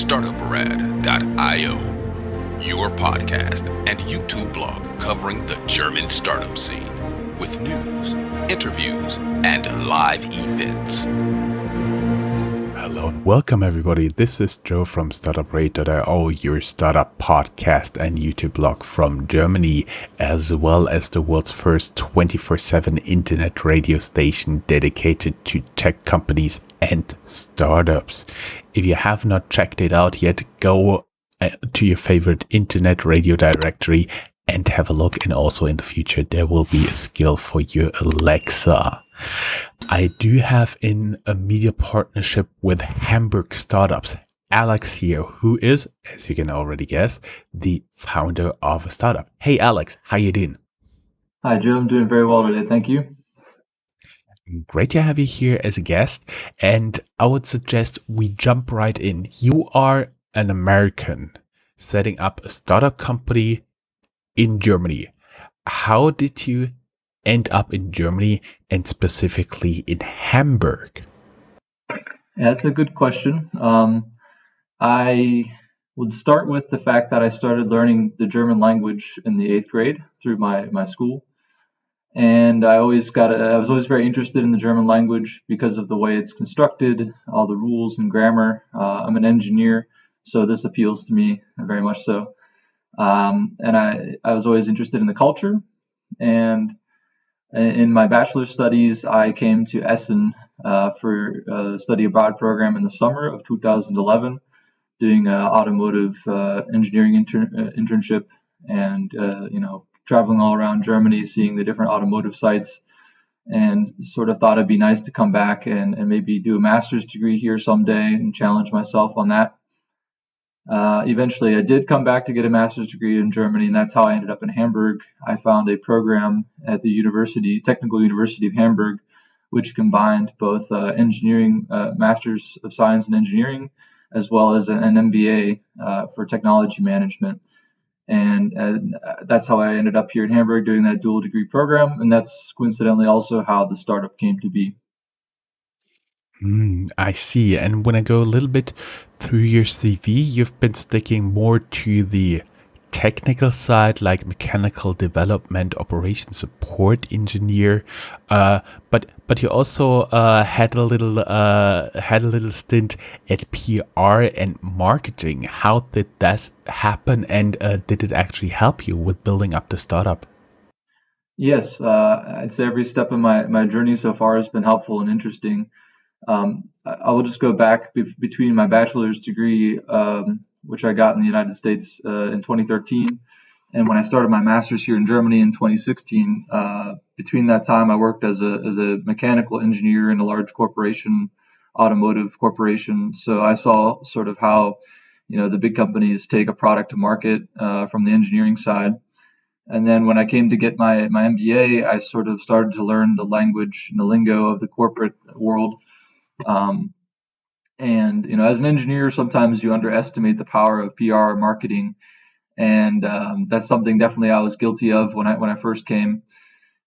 Startuprad.io, your podcast and YouTube blog covering the German startup scene with news, interviews, and live events. Hello and welcome everybody. This is Joe from Startuprad.io, your startup podcast and YouTube blog from Germany, as well as the world's first 24/7 internet radio station dedicated to tech companies and startups. If you have not checked it out yet, go to your favorite internet radio directory and have a look. And also in the future, there will be a skill for your Alexa. I do have in a media partnership with Hamburg startups, Alex here, who is, as you can already guess, the founder of a startup. Hey, Alex, how you doing? Hi, Joe. I'm doing very well today. Thank you. Great to have you here as a guest. And I would suggest we jump right in. You are an American setting up a startup company in Germany. How did you end up in Germany and specifically in Hamburg? Yeah, that's a good question. I would start with the fact that I started learning the German language in the 8th grade through my school. And I was always very interested in the German language because of the way it's constructed, all the rules and grammar. I'm an engineer, so this appeals to me very much so. And I was always interested in the culture. And in my bachelor's studies, I came to Essen for a study abroad program in the summer of 2011, doing an automotive engineering internship, and traveling all around Germany, seeing the different automotive sites, and sort of thought it'd be nice to come back and maybe do a master's degree here someday and challenge myself on that. Eventually, I did come back to get a master's degree in Germany, and that's how I ended up in Hamburg. I found a program at the Technical University of Hamburg, which combined both engineering, Masters of Science in Engineering, as well as an MBA for technology management. And that's how I ended up here in Hamburg doing that dual degree program, and that's coincidentally also how the startup came to be. I see. And when I go a little bit through your CV, you've been sticking more to the technical side, like mechanical development, operation support engineer. But you also had a little stint at PR and marketing. How did that happen, and did it actually help you with building up the startup? Yes, I'd say every step of my journey so far has been helpful and interesting. I will just go back between my bachelor's degree, which I got in the United States in 2013, and when I started my master's here in Germany in 2016. Between that time, I worked as a mechanical engineer in a large corporation, automotive corporation. So I saw sort of how the big companies take a product to market from the engineering side. And then when I came to get my MBA, I sort of started to learn the language and the lingo of the corporate world. Um, and as an engineer, sometimes you underestimate the power of PR and marketing, and that's something definitely I was guilty of when I first came.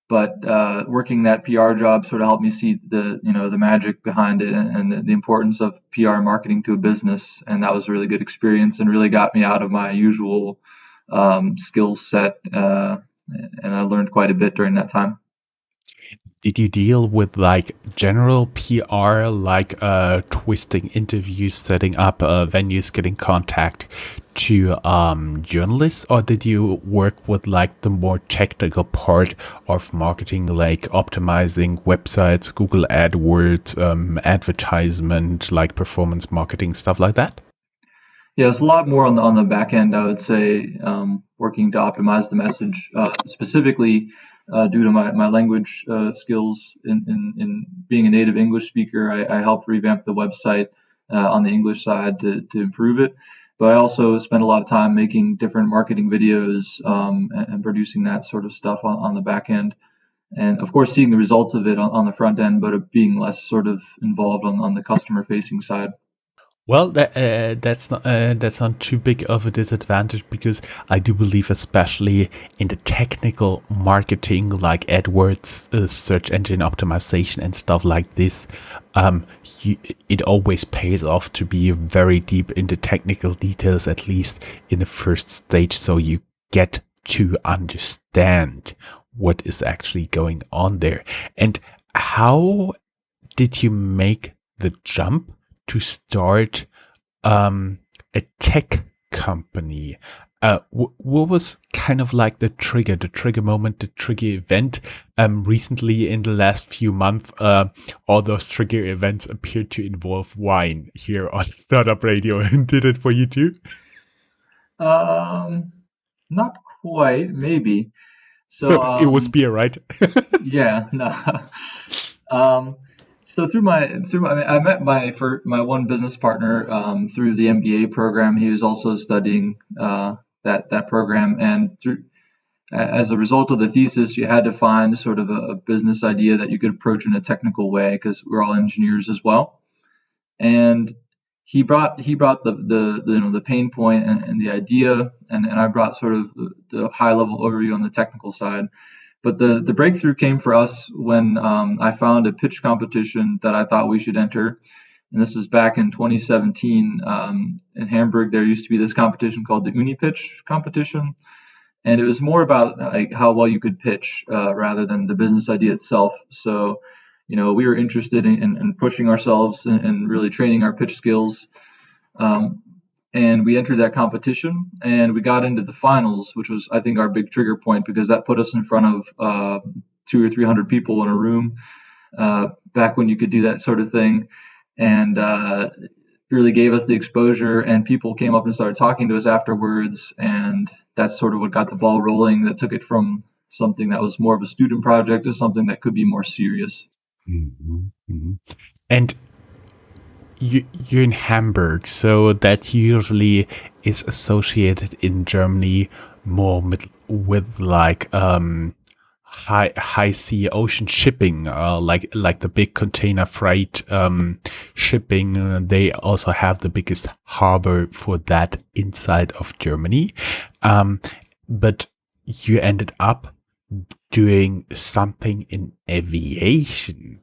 But working that PR job sort of helped me see the magic behind it, and the importance of PR and marketing to a business, and that was a really good experience and really got me out of my usual skill set, and I learned quite a bit during that time. Did you deal with like general PR, like twisting interviews, setting up venues, getting contact to journalists, or did you work with like the more technical part of marketing, like optimizing websites, Google AdWords, advertisement, like performance marketing, stuff like that? Yeah, it's a lot more on the back end, I would say, working to optimize the message, specifically due to my language skills in being a native English speaker. I helped revamp the website on the English side to improve it. But I also spent a lot of time making different marketing videos and producing that sort of stuff on the back end. And of course, seeing the results of it on the front end, but being less sort of involved on the customer facing side. Well, that's not too big of a disadvantage because I do believe, especially in the technical marketing like AdWords, search engine optimization, and stuff like this, um, you, it always pays off to be very deep into technical details, at least in the first stage, so you get to understand what is actually going on there. And how did you make the jump to start um, a tech company? What was kind of like the trigger moment, the trigger event? Recently, in the last few months, all those trigger events appear to involve wine here on Startup Radio. Did it for you too? Um, Not quite, maybe. So, It was beer, right? yeah, no. Um, so I met my one business partner through the MBA program. He was also studying that program, and as a result of the thesis, you had to find sort of a business idea that you could approach in a technical way because we're all engineers as well. And he brought the pain point and the idea, and I brought sort of the high level overview on the technical side. But the breakthrough came for us when I found a pitch competition that I thought we should enter. And this was back in 2017 in Hamburg. There used to be this competition called the Uni Pitch competition, and it was more about like how well you could pitch rather than the business idea itself. So, we were interested in pushing ourselves and really training our pitch skills. Um, and we entered that competition and we got into the finals, which was, I think, our big trigger point because that put us in front of two or 300 people in a room back when you could do that sort of thing. And really gave us the exposure, and people came up and started talking to us afterwards. And that's sort of what got the ball rolling, that took it from something that was more of a student project to something that could be more serious. Mhm, mhm. And you're in Hamburg, so that usually is associated in Germany more with like high sea ocean shipping, like the big container freight shipping. They also have the biggest harbor for that inside of Germany. But you ended up doing something in aviation.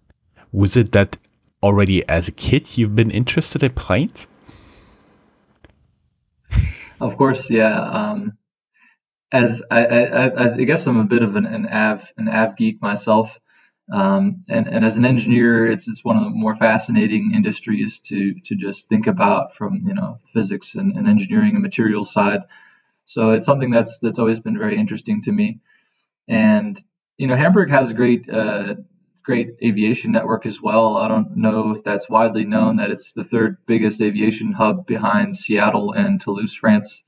Was it that already as a kid you've been interested in planes? Of course, yeah. As I guess I'm a bit of an av geek myself, and as an engineer, it's one of the more fascinating industries to just think about from physics and engineering and materials side. So it's something that's always been very interesting to me. And Hamburg has a great aviation network as well. I don't know if that's widely known that it's the third biggest aviation hub behind Seattle and Toulouse, France.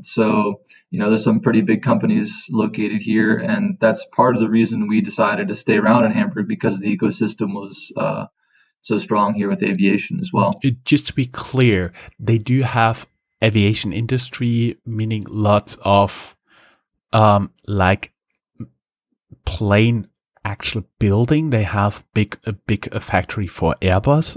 So there's some pretty big companies located here, and that's part of the reason we decided to stay around in Hamburg because the ecosystem was so strong here with aviation as well. Just to be clear, they do have aviation industry, meaning lots of like plane actual building. They have a big factory for Airbus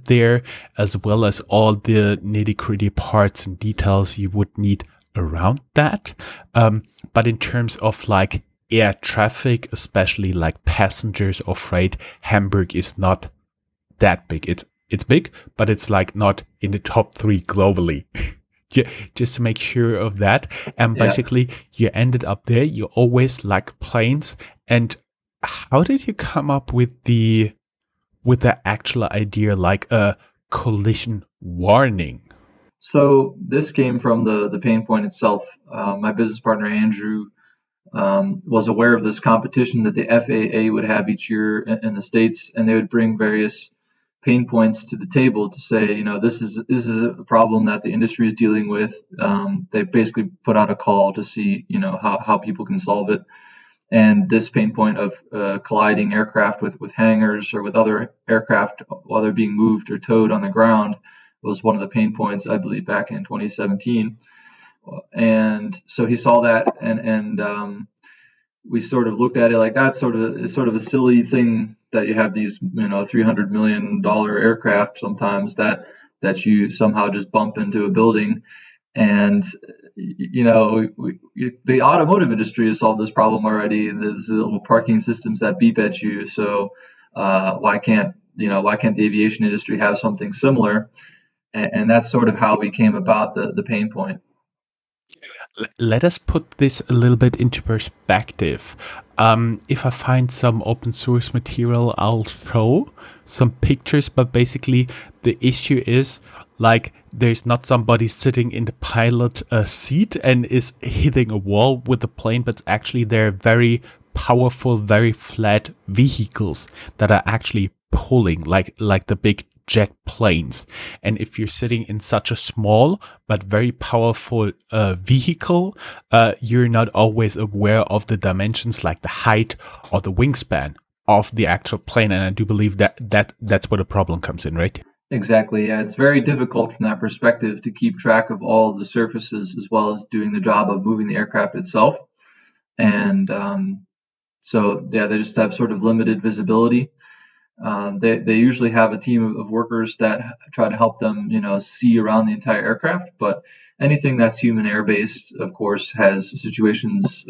there, as well as all the nitty gritty parts and details you would need around that. But in terms of like air traffic, especially like passengers or freight, Hamburg is not that big. It's big, but it's like not in the top three globally. Just to make sure of that. And Yeah. basically, you ended up there. You always like planes. And how did you come up with the actual idea, like a collision warning? So this came from the pain point itself. My business partner Andrew was aware of this competition that the FAA would have each year in the states, and they would bring various pain points to the table to say, this is a problem that the industry is dealing with. They basically put out a call to see, how people can solve it. And this pain point of colliding aircraft with hangars or with other aircraft while they're being moved or towed on the ground was one of the pain points, I believe, back in 2017. And so he saw that, and we sort of looked at it like that sort of a silly thing that you have these $300 million aircraft sometimes that that you somehow just bump into a building. And the automotive industry has solved this problem already. There's little parking systems that beep at you. So why can't the aviation industry have something similar? And that's sort of how we came about the pain point. Let us put this a little bit into perspective. If I find some open source material, I'll show some pictures, but basically the issue is like there's not somebody sitting in the pilot seat and is hitting a wall with the plane, but actually they're very powerful, very flat vehicles that are actually pulling like the big jet planes. And if you're sitting in such a small but very powerful vehicle, you're not always aware of the dimensions like the height or the wingspan of the actual plane. And I do believe that's where the problem comes in, right? Exactly. Yeah, it's very difficult from that perspective to keep track of all the surfaces as well as doing the job of moving the aircraft itself. And so, yeah, they just have sort of limited visibility. They usually have a team of workers that try to help them, see around the entire aircraft. But anything that's human air based, of course, has situations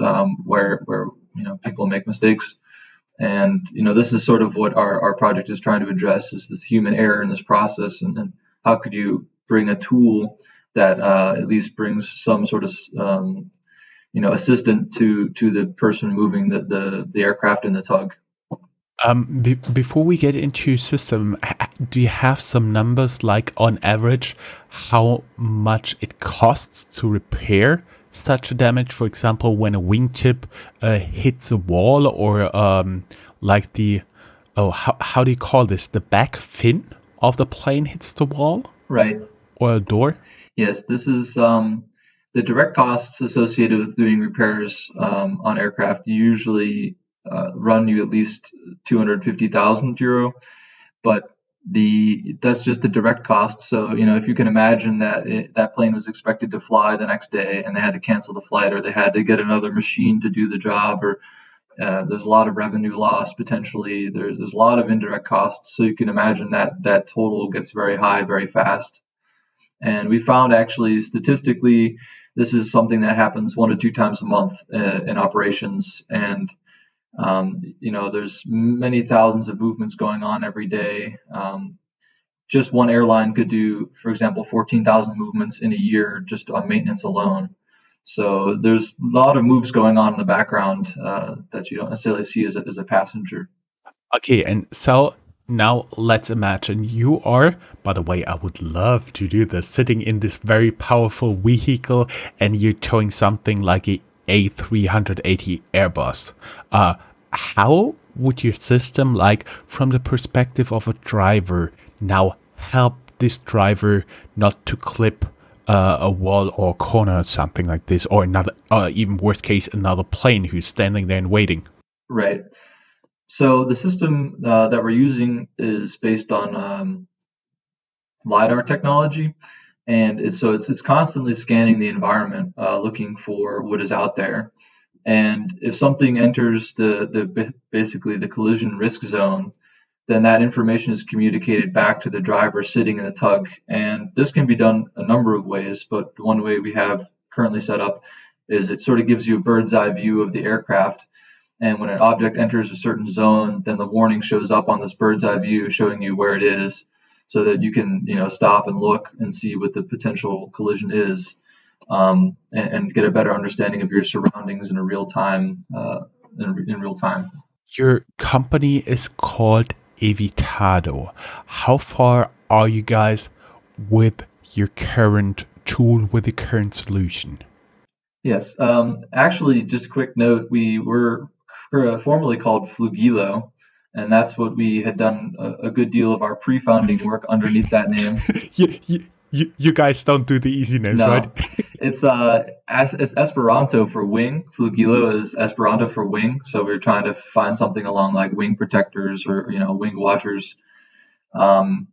where people make mistakes. And this is sort of what our project is trying to address: is this human error in this process, and how could you bring a tool that at least brings some sort of assistant to the person moving the aircraft in the tug. Before we get into system, do you have some numbers like on average how much it costs to repair such a damage? For example, when a wingtip hits a wall, or like how do you call this? The back fin of the plane hits the wall Right. or a door? Yes, this is the direct costs associated with doing repairs on aircraft usually run you at least 250,000 euro, but that's just the direct cost. So if you can imagine that that plane was expected to fly the next day and they had to cancel the flight, or they had to get another machine to do the job, or there's a lot of revenue loss potentially. There's a lot of indirect costs, so you can imagine that total gets very high very fast. And we found, actually, statistically, this is something that happens 1 to 2 times a month in operations. And there's many thousands of movements going on every day. Just one airline could do, for example, 14,000 movements in a year just on maintenance alone. So there's a lot of moves going on in the background that you don't necessarily see as a passenger. Okay, and so now let's imagine you are, by the way, I would love to do this, sitting in this very powerful vehicle and you're towing something like a A380 Airbus. How would your system, like from the perspective of a driver, now help this driver not to clip a wall or a corner or something like this, or another, even worst case, another plane who's standing there and waiting? Right. So the system that we're using is based on Lidar technology, and it's constantly scanning the environment, looking for what is out there. And if something enters basically the collision risk zone, then that information is communicated back to the driver sitting in the tug. And this can be done a number of ways, but one way we have currently set up is it sort of gives you a bird's eye view of the aircraft. And when an object enters a certain zone, then the warning shows up on this bird's eye view showing you where it is, so that you can stop and look and see what the potential collision is, and get a better understanding of your surroundings in real time. In real time. Your company is called Evitado. How far are you guys with your current tool, with the current solution? Yes. Actually, just a quick note: we were formerly called Flugilo, and that's what we had done a good deal of our pre-founding work underneath that name. You guys don't do the easy names, right? No, it's Esperanto for wing. Flugilo is Esperanto for wing. So we are trying to find something along like wing protectors or wing watchers. Um,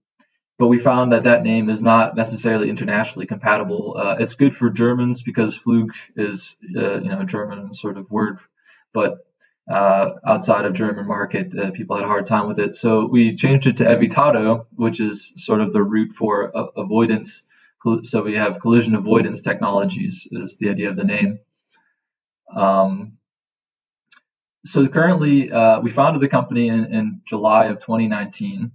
but we found that name is not necessarily internationally compatible. It's good for Germans because Flug is a German sort of word, but outside of German market. People had a hard time with it. So we changed it to Evitado, which is sort of the root for avoidance. So we have collision avoidance technologies is the idea of the name. So currently, we founded the company in July of 2019.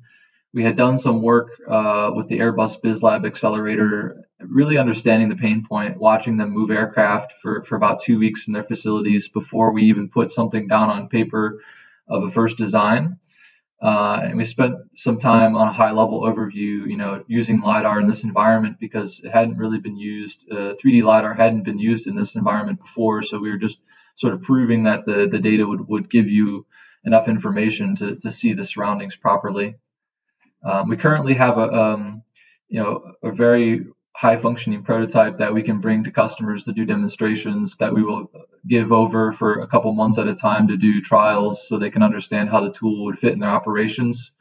We had done some work with the Airbus BizLab Accelerator, really understanding the pain point, watching them move aircraft for about 2 weeks in their facilities before we even put something down on paper of a first design. And we spent some time on a high level overview, using LiDAR in this environment because it hadn't really been used. 3D LiDAR hadn't been used in this environment before. So we were just sort of proving that the data would give you enough information to see the surroundings properly. We currently have a very high functioning prototype that we can bring to customers to do demonstrations that we will give over for a couple months at a time to do trials so they can understand how the tool would fit in their operations.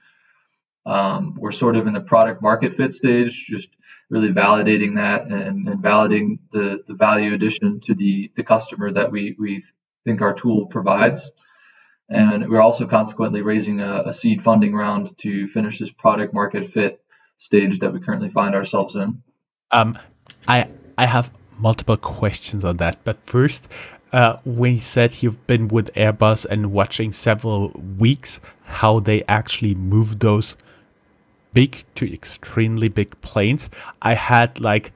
We're sort of in the product market fit stage, just really validating that and validating the value addition to the customer that we think our tool provides. And we're also consequently raising a seed funding round to finish this product market fit stage that we currently find ourselves in. Um, I I have multiple questions on that, but first, when you said you've been with Airbus and watching several weeks how they actually move those big to extremely big planes, I had like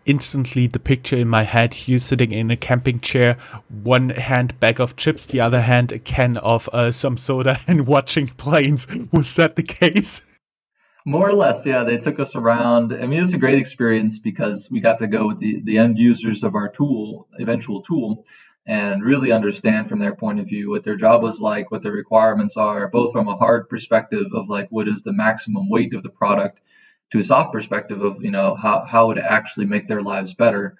instantly the picture in my head, you sitting in a camping chair, one hand bag of chips, the other hand a can of some soda, and watching planes. Was that the case? More or less, yeah. They took us around. I mean, it was a great experience because we got to go with the end users of our eventual tool, and really understand from their point of view what their job was like, what their requirements are, both from a hard perspective of like what is the maximum weight of the product to a soft perspective of, how would it actually make their lives better.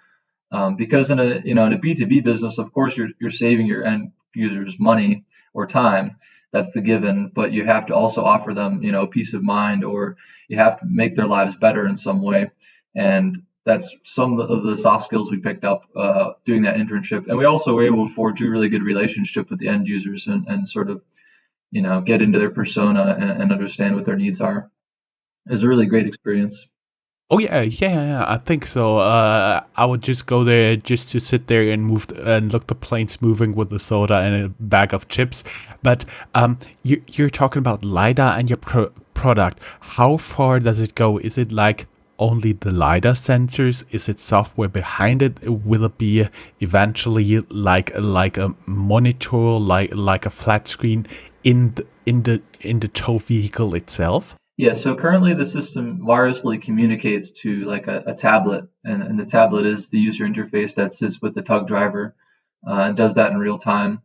Because in a B2B business, of course, you're saving your end users money or time. That's the given, but you have to also offer them, peace of mind, or you have to make their lives better in some way. And that's some of the soft skills we picked up doing that internship. And we also were able to forge a really good relationship with the end users and sort of, get into their persona and understand what their needs are. It was a really great experience. Oh yeah, I think so. I would just go there just to sit there and move and look the planes moving with the soda and a bag of chips. But you're talking about LiDAR and your product. How far does it go? Is it like only the LiDAR sensors? Is it software behind it? Will it be eventually like a monitor, like a flat screen in the tow vehicle itself? Yeah, so currently the system wirelessly communicates to like a tablet, and the tablet is the user interface that sits with the tug driver and does that in real time.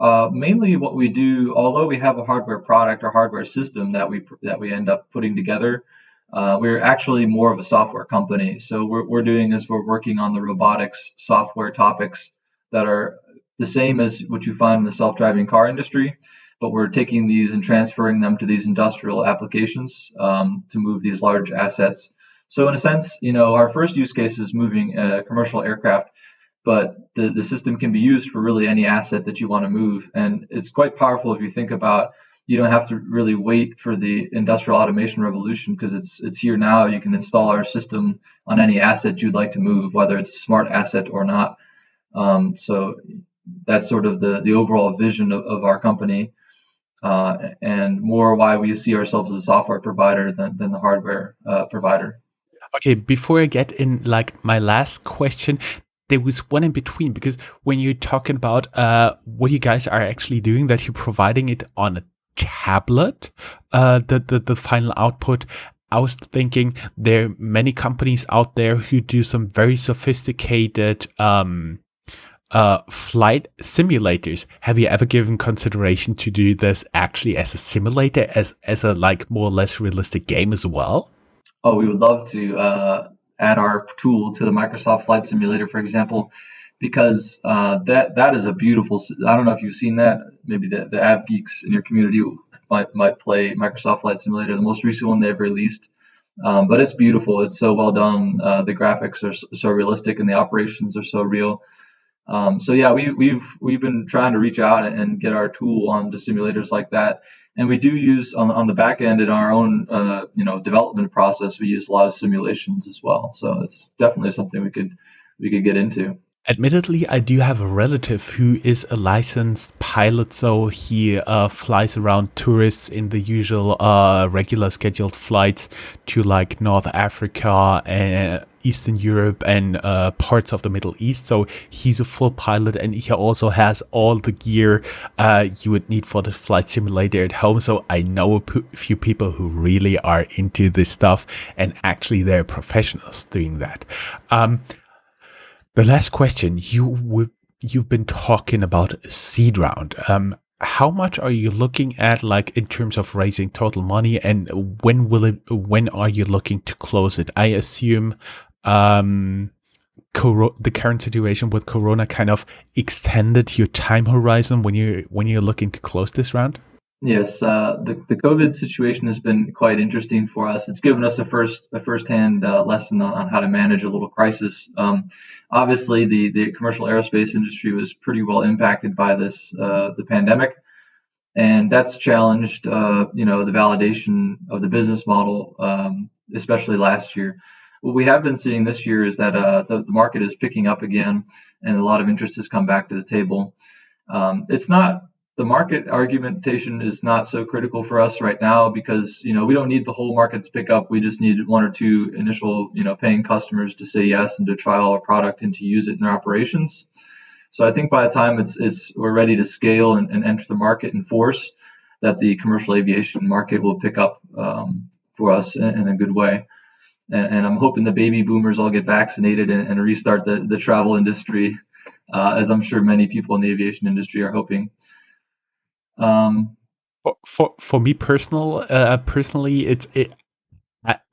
Mainly, what we do, although we have a hardware product or hardware system that we end up putting together, we're actually more of a software company. So we're doing is we're working on the robotics software topics that are the same as what you find in the self-driving car industry, but we're taking these and transferring them to these industrial applications to move these large assets. So in a sense, our first use case is moving a commercial aircraft, but the system can be used for really any asset that you want to move. And it's quite powerful if you think about you don't have to really wait for the industrial automation revolution because it's here now. You can install our system on any asset you'd like to move, whether it's a smart asset or not. So that's sort of the overall vision of our company, and more why we see ourselves as a software provider than the hardware provider. Okay, before I get in, like my last question, there was one in between because when you're talking about what you guys are actually doing, that you're providing it on a tablet, the final output. I was thinking there are many companies out there who do some very sophisticated flight simulators. Have you ever given consideration to do this actually as a simulator, as a like more or less realistic game as well? Oh, we would love to add our tool to the Microsoft Flight Simulator, for example, because that is a beautiful. I don't know if you've seen that. Maybe the Av geeks in your community might play Microsoft Flight Simulator, the most recent one they've released. But it's beautiful. It's so well done. The graphics are so realistic, and the operations are so real. So yeah, we've been trying to reach out and get our tool onto simulators like that, and we do use on the back end in our own development process. We use a lot of simulations as well. So it's definitely something we could get into. Admittedly, I do have a relative who is a licensed pilot, so he flies around tourists in the usual regular scheduled flights to like North Africa and Eastern Europe and parts of the Middle East. So he's a full pilot, and he also has all the gear you would need for the flight simulator at home. So I know a few people who really are into this stuff, and actually they're professionals doing that. The last question, you've been talking about a seed round. How much are you looking at, like in terms of raising total money, and when are you looking to close it? I assume um, the current situation with Corona kind of extended your time horizon when you're looking to close this round. Yes, the COVID situation has been quite interesting for us. It's given us a firsthand lesson on how to manage a little crisis. Obviously, the commercial aerospace industry was pretty well impacted by the pandemic, and that's challenged the validation of the business model, especially last year. What we have been seeing this year is that the market is picking up again, and a lot of interest has come back to the table. It's not The market argumentation is not so critical for us right now because we don't need the whole market to pick up. We just need one or two initial paying customers to say yes and to trial our product and to use it in their operations. So I think by the time we're ready to scale and enter the market in force, that the commercial aviation market will pick up for us in a good way. And I'm hoping the baby boomers all get vaccinated and restart the travel industry, as I'm sure many people in the aviation industry are hoping. For me personally,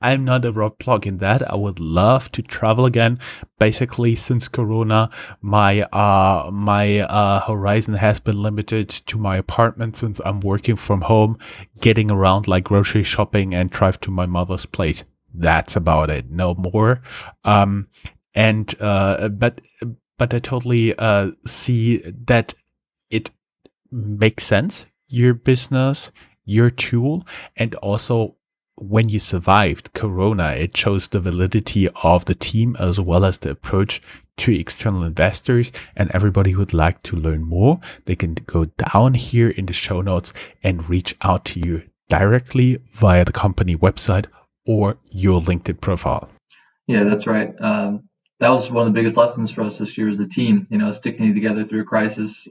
I'm not a roadblock in that. I would love to travel again. Basically, since Corona, my horizon has been limited to my apartment since I'm working from home, getting around like grocery shopping and drive to my mother's place. That's about it. No more. Um, and but I totally see that it makes sense. Your business, your tool, and also when you survived Corona, it shows the validity of the team as well as the approach to external investors. And everybody who would like to learn more, they can go down here in the show notes and reach out to you directly via the company website or your LinkedIn profile. Yeah, that's right. That was one of the biggest lessons for us this year is the team, sticking together through a crisis,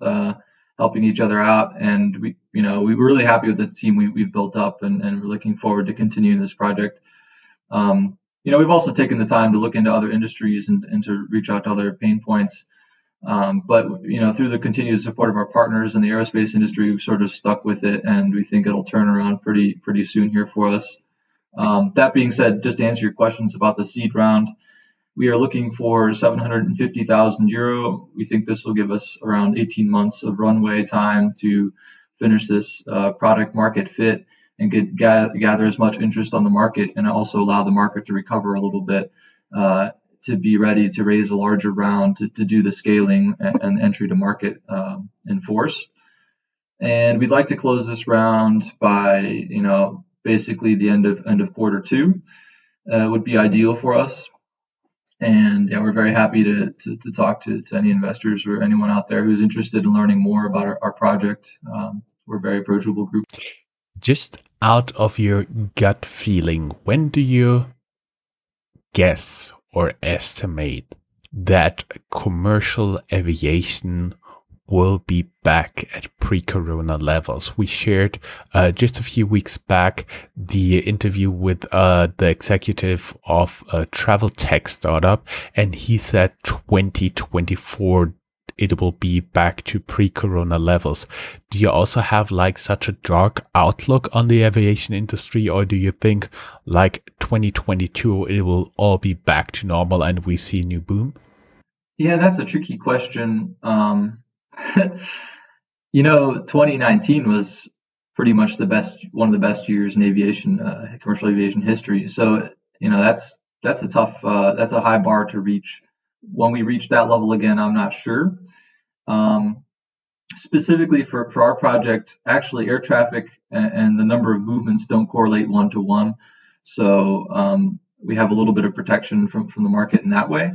helping each other out. And we were really happy with the team we've built up and we're looking forward to continuing this project. We've also taken the time to look into other industries and to reach out to other pain points. But through the continued support of our partners in the aerospace industry, we've sort of stuck with it, and we think it'll turn around pretty soon here for us. That being said, just to answer your questions about the seed round, we are looking for 750,000 euro. We think this will give us around 18 months of runway time to finish this product market fit and gather as much interest on the market and also allow the market to recover a little bit to be ready to raise a larger round to do the scaling and entry to market in force. And we'd like to close this round by, basically the end of quarter two would be ideal for us. And yeah, we're very happy to talk to any investors or anyone out there who's interested in learning more about our project. We're a very approachable group. Just out of your gut feeling, when do you guess or estimate that commercial aviation will be back at pre-corona levels? We shared just a few weeks back the interview with the executive of a travel tech startup, and he said 2024 it will be back to pre-corona levels. Do you also have like such a dark outlook on the aviation industry, or do you think like 2022 it will all be back to normal and we see a new boom? Yeah, that's a tricky question. 2019 was pretty much one of the best years in aviation, commercial aviation history. So, that's a tough, that's a high bar to reach. When we reach that level again, I'm not sure. Specifically for our project, actually air traffic and the number of movements don't correlate one to one. So we have a little bit of protection from the market in that way.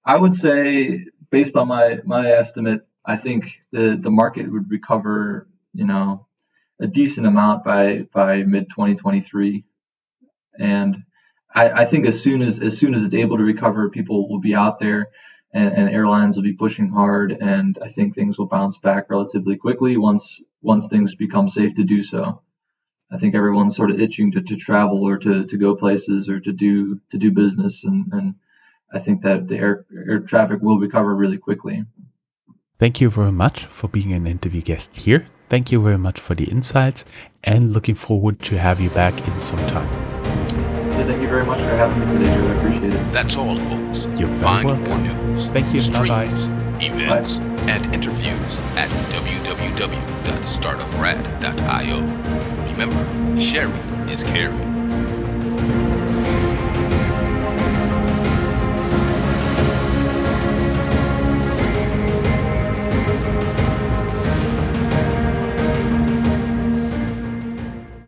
I would say, based on my estimate, I think the market would recover, a decent amount by mid 2023. And I think as soon as it's able to recover, people will be out there, and airlines will be pushing hard, and I think things will bounce back relatively quickly once things become safe to do so. I think everyone's sort of itching to travel or to go places or to do business, and I think that the air traffic will recover really quickly. Thank you very much for being an interview guest here. Thank you very much for the insights, and looking forward to have you back in some time. Yeah, thank you very much for having me today, Joe. I appreciate it. That's all, folks. You're Find welcome. more news, Thank you. streams, Bye-bye. events, and interviews at www.startuprad.io. Remember, sharing is caring.